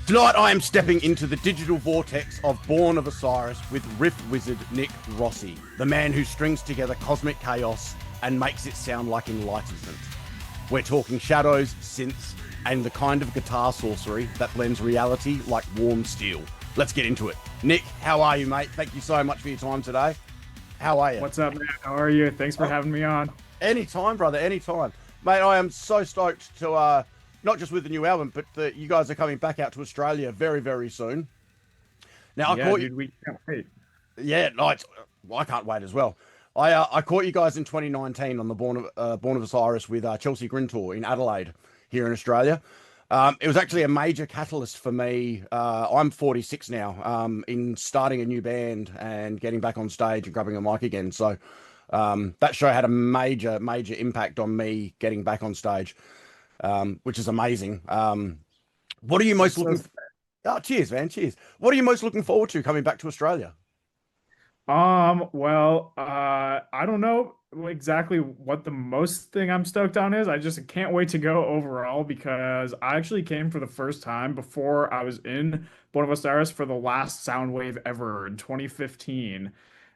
Tonight I am stepping into the digital vortex of Born of Osiris with riff wizard Nick Rossi, the man who strings together cosmic chaos and makes it sound like enlightenment. We're talking shadows, synths, and the kind of guitar sorcery that blends reality like warm steel. Let's get into it. Nick, how are you, mate? Thank you so much for your time today. How are you? What's up, man? How are you? Thanks for having me on. Anytime, brother, anytime. Mate, I am so stoked to, not just with the new album, but that you guys are coming back out to Australia very, very soon. Now, I Yeah, caught you. dude, we can't wait. Yeah, no, I can't wait as well. I caught you guys in 2019 on the Born of Osiris with Chelsea Grin Tour in Adelaide here in Australia. It was actually a major catalyst for me. I'm 46 now, in starting a new band and getting back on stage and grabbing a mic again. So that show had a major, major impact on me getting back on stage, which is amazing. What are you most That's so. looking? Oh, cheers, man, cheers. What are you most looking forward to coming back to Australia? I don't know exactly what the most thing I'm stoked on is. I just can't wait to go overall because I actually came for the first time before I was in Born of Osiris for the last Soundwave ever in 2015.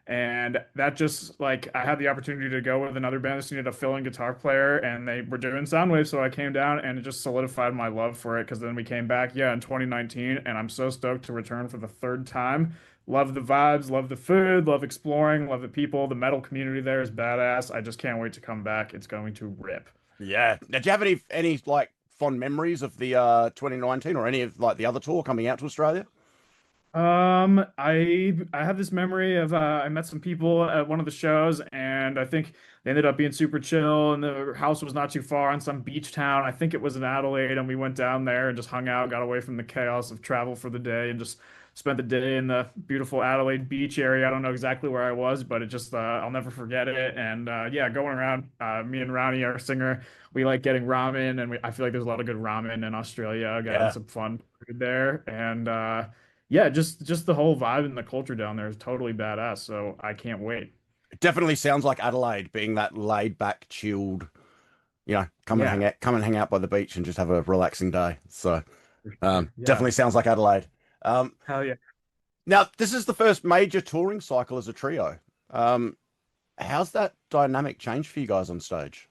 And that just like I had the opportunity to go with another band that needed a fill-in guitar player, and they were doing Soundwave, so I came down and it just solidified my love for it. Because then we came back, yeah, in 2019, and I'm so stoked to return for the third time. Love the vibes, love the food, love exploring, love the people. The metal community there is badass. I just can't wait to come back. It's going to rip. Yeah. Now, do you have any like fond memories of the 2019 or any of like the other tour coming out to Australia? I have this memory of I met some people at one of the shows, and I think they ended up being super chill, and the house was not too far in some beach town. I think it was in Adelaide, and we went down there and just hung out, got away from the chaos of travel for the day, and just spent the day in the beautiful Adelaide beach area. I don't know exactly where I was, but it just I'll never forget it. And yeah, going around, me and Ronnie, our singer, we like getting ramen, and I feel like there's a lot of good ramen in Australia. Got Yeah. some fun food there, and yeah, just the whole vibe and the culture down there is totally badass. So I can't wait. It definitely sounds like Adelaide being that laid back, chilled, Yeah, come and hang out by the beach and just have a relaxing day. So for sure. Yeah. definitely sounds like Adelaide. Um, Hell yeah. Now, this is the first major touring cycle as a trio. Um, how's that dynamic changed for you guys on stage?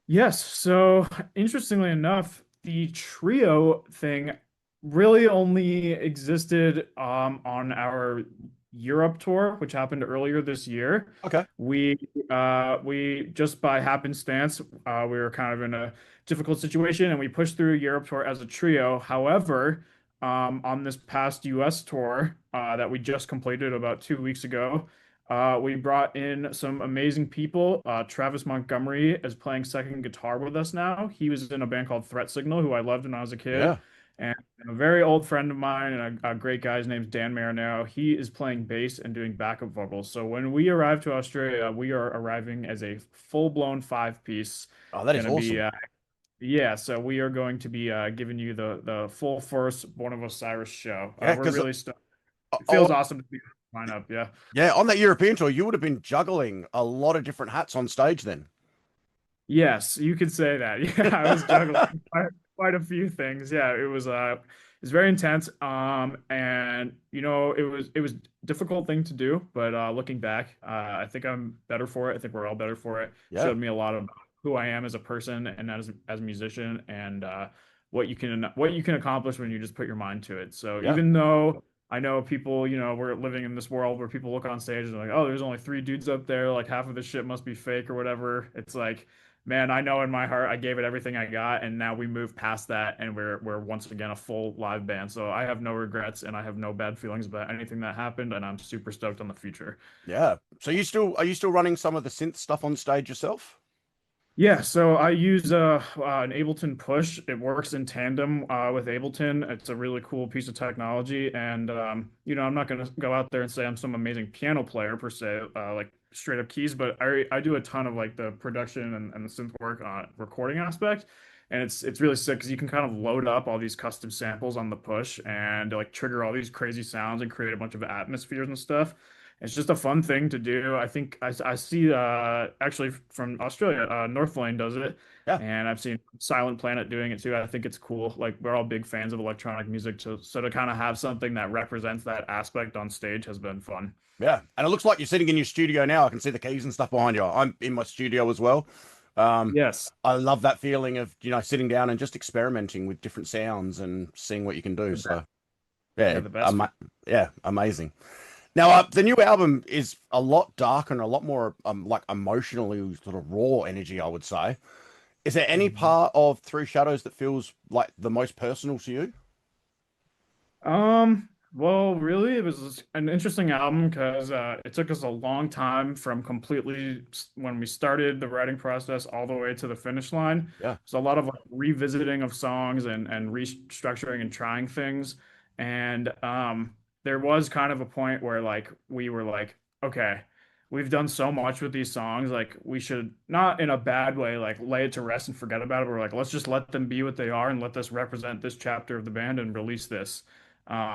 Yes. So interestingly enough, the trio thing really only existed on our Europe tour, which happened earlier this year. Okay. We just by happenstance, we were kind of in a difficult situation, and we pushed through Europe tour as a trio. However, on this past US tour that we just completed about 2 weeks ago, we brought in some amazing people. Travis Montgomery is playing second guitar with us now. He was in a band called Threat Signal, who I loved when I was a kid. Yeah. And a very old friend of mine and a great guy, his name's Dan Marinero. He is playing bass and doing backup vocals. So when we arrive to Australia, we are arriving as a full-blown five-piece. Oh, that is Gonna be awesome. yeah, so we are going to be giving you the full first Born of Osiris show. Yeah, We're because really stoked. It feels awesome to be line up. Yeah. yeah, on that European tour, you would have been juggling a lot of different hats on stage then. Yes, you could say that. Yeah, I was juggling quite a few things. Yeah, it was very intense. And it was difficult thing to do, but looking back, I think I'm better for it. I think we're all better for it. Yeah. Showed me a lot of who I am as a person and as a musician, and what you can accomplish when you just put your mind to it. So Yeah. even though I know people, we're living in this world where people look on stage and they're like, oh, there's only three dudes up there, like half of this shit must be fake or whatever. It's like, man, I know in my heart I gave it everything I got, and now we move past that, and we're once again a full live band. So I have no regrets, and I have no bad feelings about anything that happened, and I'm super stoked on the future. Yeah. So are you still running some of the synth stuff on stage yourself? Yeah, so I use an Ableton Push. It works in tandem with Ableton. It's a really cool piece of technology, and I'm not gonna go out there and say I'm some amazing piano player per se, like straight up keys, but I do a ton of like the production and the synth work on recording aspect, and it's really sick because you can kind of load up all these custom samples on the Push and like trigger all these crazy sounds and create a bunch of atmospheres and stuff. It's just a fun thing to do. I think I see actually from Australia, Northlane does it, Yeah. and I've seen Silent Planet doing it too. I think it's cool. Like we're all big fans of electronic music, so to kind of have something that represents that aspect on stage has been fun. Yeah. And it looks like you're sitting in your studio now. I can see the keys and stuff behind you. I'm in my studio as well. Um, Yes. I love that feeling of, sitting down and just experimenting with different sounds and seeing what you can do. The best, So, yeah, yeah, the best feeling. yeah, amazing. Now, the new album is a lot darker and a lot more like emotionally sort of raw energy, I would say. Is there any part of Through Shadows that feels like the most personal to you? Well, really, it was an interesting album because it took us a long time from when we started the writing process all the way to the finish line. Yeah. There's a lot of like revisiting of songs and restructuring and trying things. And there was kind of a point where like we were like, okay, we've done so much with these songs, like we should not in a bad way, like lay it to rest and forget about it. We're like, let's just let them be what they are and let this represent this chapter of the band and release this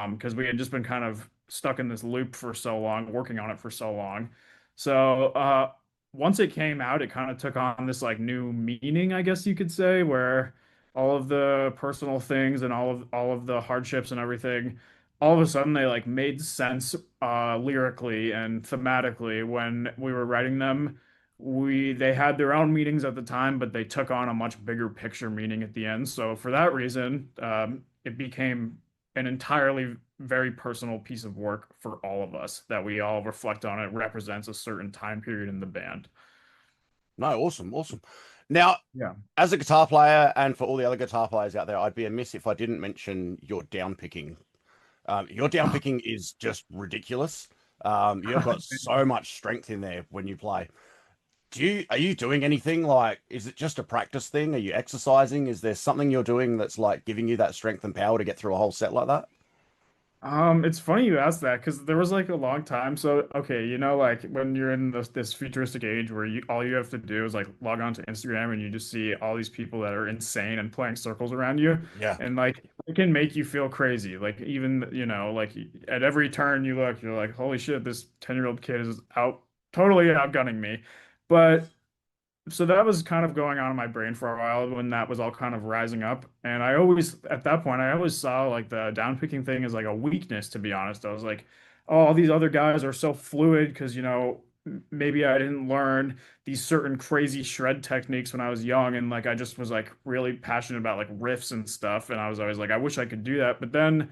because we had just been kind of stuck in this loop for so long, working on it for so long. So once it came out, it kind of took on this like new meaning, I guess you could say, where all of the personal things and all of the hardships and everything, all of a sudden they like made sense lyrically and thematically when we were writing them. They had their own meanings at the time, but they took on a much bigger picture meaning at the end. So for that reason, it became an entirely very personal piece of work for all of us that we all reflect on. It represents a certain time period in the band. No, awesome, awesome. Now, Yeah. as a guitar player, and for all the other guitar players out there, I'd be amiss if I didn't mention your down picking. Your down picking is just ridiculous. You've got so much strength in there when you play. Are you doing anything like, is it just a practice thing? Are you exercising? Is there something you're doing that's like giving you that strength and power to get through a whole set like that? It's funny you asked that because there was like a long time. So, okay, like when you're in this futuristic age where all you have to do is like log on to Instagram and you just see all these people that are insane and playing circles around you, Yeah. and like it can make you feel crazy. Like even, like at every turn you look, you're like, holy shit, this 10-year-old kid is totally outgunning me. But so that was kind of going on in my brain for a while when that was all kind of rising up. And at that point, I always saw like the downpicking thing as like a weakness, to be honest. I was like, oh, all these other guys are so fluid because, maybe I didn't learn these certain crazy shred techniques when I was young. And like, I just was like really passionate about like riffs and stuff. And I was always like, I wish I could do that. But then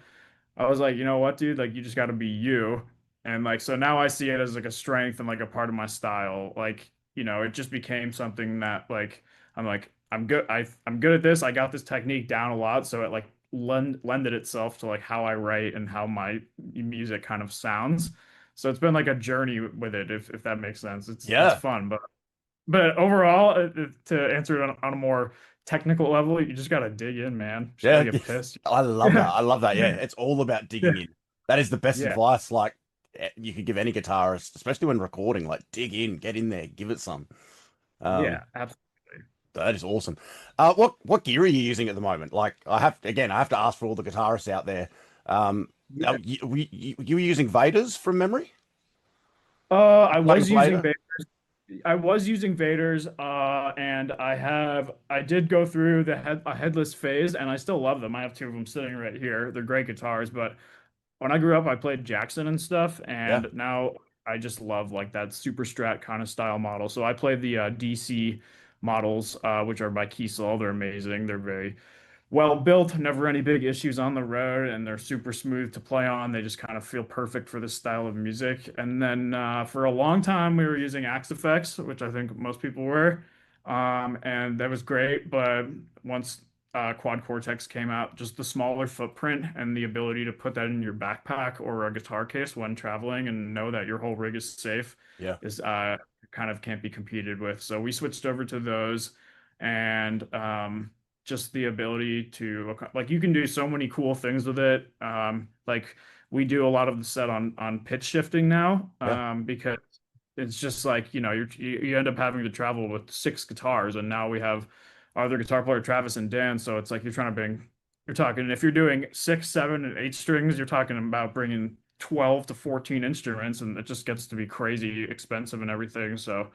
I was like, you know what, dude? Like, you just got to be you. And like, so now I see it as like a strength and like a part of my style. Like, it just became something that like, I'm like, I'm good. I'm good at this. I got this technique down a lot. So it like lended itself to like how I write and how my music kind of sounds. So it's been like a journey with it, if that makes sense. It's Yeah. fun, but overall, to answer it on a more technical level, you just gotta dig in, man. Just gotta Yeah. get pissed. I love that. I love that. Yeah. It's all about digging in. That is the best Yeah. advice. Like, you could give any guitarist, especially when recording, like dig in, get in there, give it some. Um, Yeah, absolutely. that is awesome. What gear are you using at the moment? Like, I have to ask for all the guitarists out there. Yeah. You were using Vader's from memory? I Playing was using Vader? Vader's. I was using Vader's, and I did go through a headless phase, and I still love them. I have two of them sitting right here. They're great guitars, but when I grew up, I played Jackson and stuff, Yeah. and now I just love like that super strat kind of style model. So I play the DC models, which are by Kiesel. They're amazing. They're very well built, never any big issues on the road, and they're super smooth to play on. They just kind of feel perfect for this style of music. And then for a long time, we were using Axe Effects, which I think most people were, and that was great. But once Quad Cortex came out, just the smaller footprint and the ability to put that in your backpack or a guitar case when traveling and know that your whole rig is safe Yeah. is kind of can't be competed with. So we switched over to those, and just the ability to like you can do so many cool things with it. Like we do a lot of the set on pitch shifting now, Yeah. because it's just like you end up having to travel with six guitars, and now we have our other guitar player Travis and Dan. So it's like you're talking if you're doing six, seven, and eight strings, you're talking about bringing 12 to 14 instruments, and it just gets to be crazy expensive and everything. So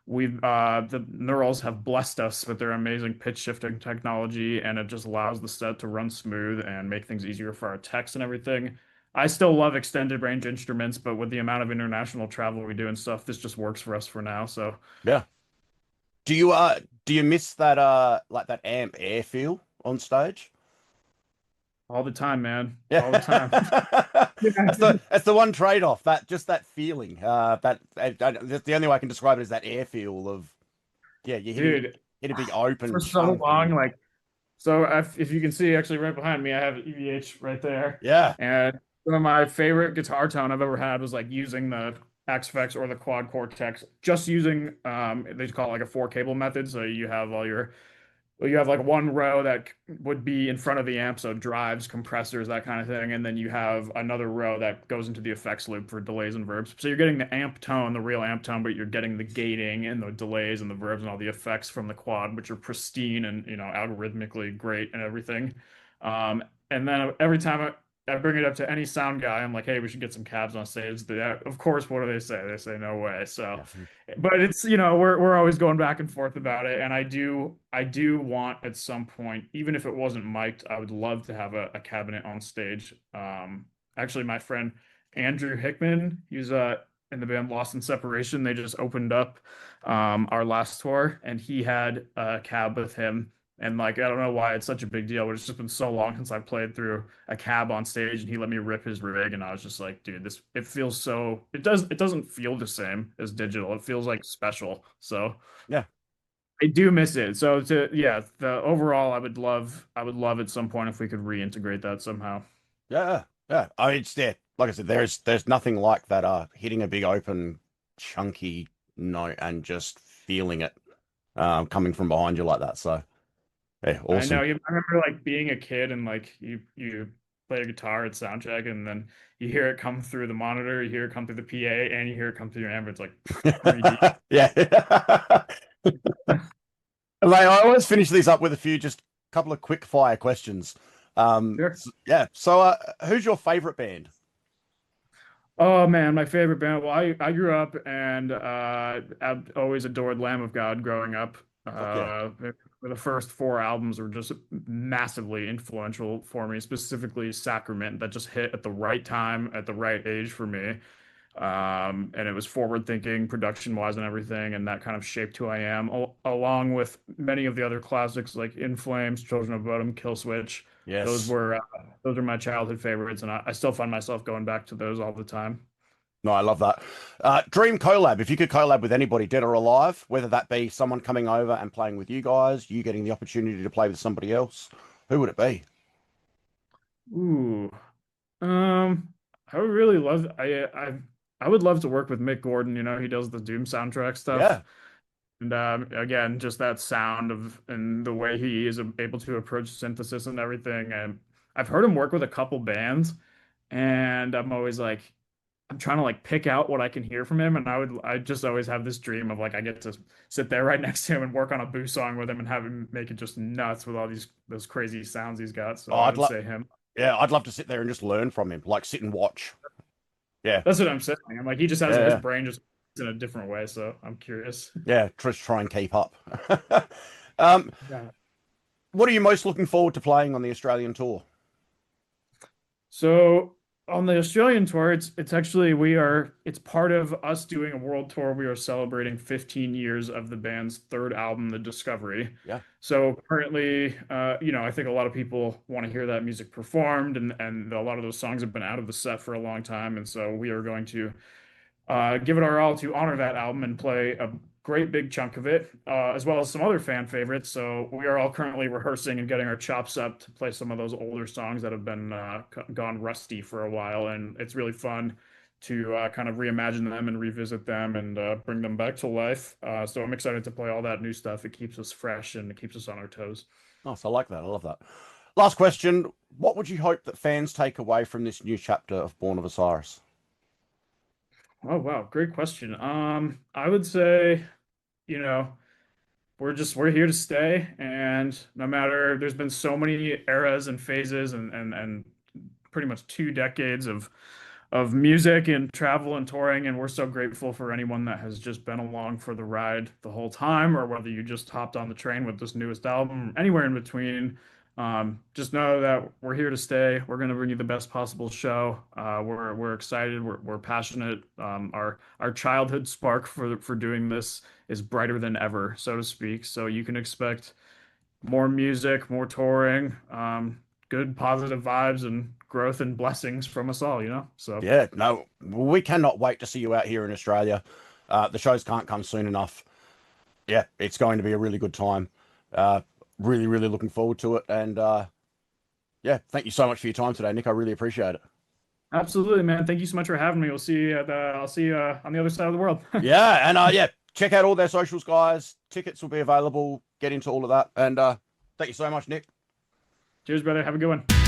we've the Neurals have blessed us with their amazing pitch shifting technology, and it just allows the set to run smooth and make things easier for our techs and everything. I still love extended range instruments, but with the amount of international travel we do and stuff, this just works for us for now. So Yeah. Do you miss that like that amp air feel on stage? all the time, man, Yeah. all the time. That's the one trade-off, that just that feeling. That's the only way I can describe it, is that air feel of, yeah, you're hitting Dude, hit a big open for so chunk long, and like, so if you can see actually right behind me, I have EVH right there. yeah. And some of my favorite guitar tone I've ever had was like using the Axe-Fx or the Quad Cortex, just using they call it like a four cable method. So you have all your well, you have like one row that would be in front of the amp, so drives, compressors, that kind of thing, and then you have another row that goes into the effects loop for delays and verbs. So you're getting the amp tone, the real amp tone, but you're getting the gating and the delays and the verbs and all the effects from the quad, which are pristine and algorithmically great and everything. Um, and then every time I bring it up to any sound guy, I'm like, hey, we should get some cabs on stage. Of course, what do they say? They say no way. So Yeah. but it's we're always going back and forth about it, and I do want at some point, even if it wasn't mic'd, I would love to have a cabinet on stage. Actually, my friend Andrew Hickman, he's in the band Lost in Separation. They just opened up our last tour, and he had a cab with him. And like, I don't know why it's such a big deal, but it's just been so long since I played through a cab on stage, and he let me rip his rig, and I was just like, dude, this it feels so it doesn't feel the same as digital. It feels like special. So Yeah. I do miss it. So to yeah, the overall I would love at some point if we could reintegrate that somehow. Yeah. Yeah. I mean, it's there. Like I said, there's nothing like that hitting a big open chunky note and just feeling it coming from behind you like that. So yeah, I know awesome. I remember like being a kid and like you play a guitar at soundcheck and then you hear it come through the monitor, you hear it come through the PA, and you hear it come through your amp. It's like 3D. Yeah. Mate, I always finish these up with a few just couple of quick fire questions. Sure. Yeah. So, who's your favorite band? Oh man, my favorite band. Well, I grew up and I've always adored Lamb of God growing up. Fuck yeah. The first four albums were just massively influential for me, specifically Sacrament, that just hit at the right time, at the right age for me. And it was forward thinking, production wise, and everything, and that kind of shaped who I am, along with many of the other classics like In Flames, Children of Bodom, Kill Switch. Those Yes. were uh, those are my childhood favorites, and I still find myself going back to those all the time. No, I love that. Dream collab. If you could collab with anybody, dead or alive, whether that be someone coming over and playing with you guys, you getting the opportunity to play with somebody else, who would it be? Ooh, um, I would really love. I would love to work with Mick Gordon. He does the Doom soundtrack stuff. Yeah. And again, just that sound of and the way he is able to approach synthesis and everything. And I've heard him work with a couple bands, and I'm always like, I'm trying to like pick out what I can hear from him. And I just always have this dream of like I get to sit there right next to him and work on a boo song with him and have him make it just nuts with all those crazy sounds he's got. So Oh, I I'd would love. say him. Yeah, I'd love to sit there and just learn from him, like sit and watch. Yeah. That's what I'm saying. I'm like he just has his Yeah. brain just in a different way. So I'm curious. Yeah. Just try and keep up. um, Yeah. what are you most looking forward to playing on the Australian tour? So on the Australian tour, it's actually it's part of us doing a world tour. We are celebrating 15 years of the band's third album, The Discovery. Yeah. So currently, I think a lot of people want to hear that music performed, and a lot of those songs have been out of the set for a long time, and so we are going to give it our all to honor that album and play a great big chunk of it, as well as some other fan favorites. So we are all currently rehearsing and getting our chops up to play some of those older songs that have been gone rusty for a while, and it's really fun to kind of reimagine them and revisit them and bring them back to life. So I'm excited to play all that new stuff. It keeps us fresh and it keeps us on our toes. Nice. I like that. I love that. Last question. What would you hope that fans take away from this new chapter of Born of Osiris? Oh wow, great question. I would say, you know, we're here to stay, and no matter there's been so many eras and phases and pretty much 2 decades of of music and travel and touring, and we're so grateful for anyone that has just been along for the ride the whole time, or whether you just hopped on the train with this newest album, anywhere in between. Just know that we're here to stay. We're going to bring you the best possible show. We're excited. We're passionate. Our childhood spark for doing this is brighter than ever, so to speak. So you can expect more music, more touring, good positive vibes and growth and blessings from us all, you know? So Yeah, no, we cannot wait to see you out here in Australia. The shows can't come soon enough. Yeah, it's going to be a really good time. Really, really looking forward to it. And yeah, thank you so much for your time today, Nick. I really appreciate it. absolutely, man. Thank you so much for having me. I'll see you on the other side of the world. Yeah, and yeah, check out all their socials, guys. Tickets will be available. Get into all of that. And thank you so much, Nick. Cheers, brother. Have a good one.